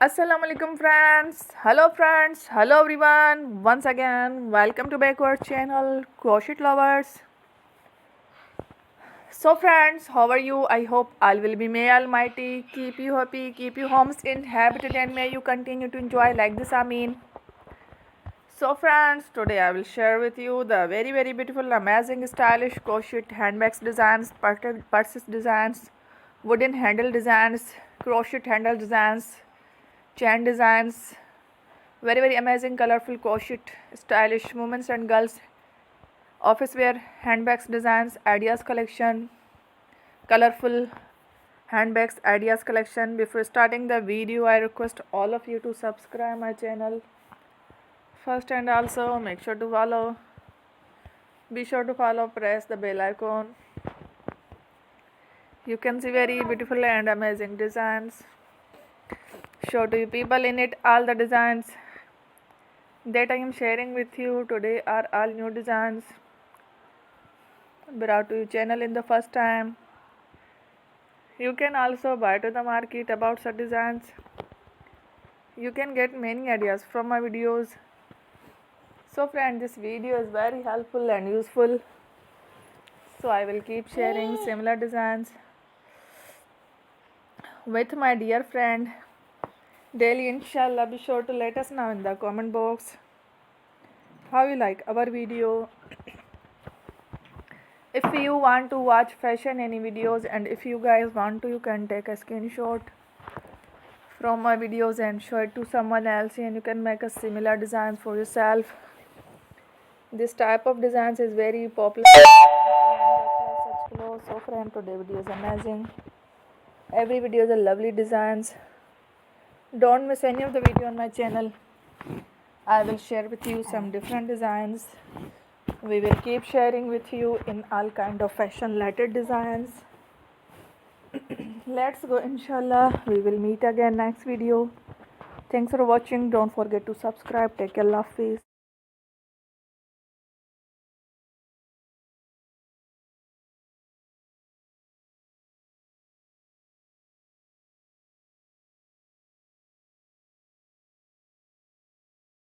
Assalamu alaikum friends, hello everyone, once again welcome to backward channel crochet lovers. So friends, how are you? I hope all will be, may almighty keep you happy, keep you homes inhabited, and may you continue to enjoy like this, Amin. So friends, today I will share with you the very beautiful, amazing, stylish crochet handbags designs, purses designs, wooden handle designs, crochet handle designs, chain designs, very amazing, colorful crochet stylish women's and girls office wear handbags designs ideas collection, colorful handbags ideas collection. Before starting the video, I request all of you to subscribe my channel first, and also make sure to follow, be sure to follow, press the bell icon. You can see very beautiful and amazing designs. Show to you people in it. All the designs that I am sharing with you today are all new designs brought to your channel in the first time. You can also buy to the market about such designs. You can get many ideas from my videos. So friend, this video is very helpful and useful. So I will keep sharing similar designs with my dear friend daily, inshallah. Be sure to let us know in the comment box how you like our video. If you want to watch fashion any videos, and if you guys want to, you can take a screenshot from my videos and show it to someone else, and you can make a similar designs for yourself. This type of designs is very popular. Such clothes. So friend, today video is amazing. Every video is a lovely designs. Don't miss any of the video on my channel. I will share with you some different designs. We will keep sharing with you in all kind of fashion related designs. Let's go, inshallah. We will meet again next video. Thanks for watching. Don't forget to subscribe. Take care. Love, peace.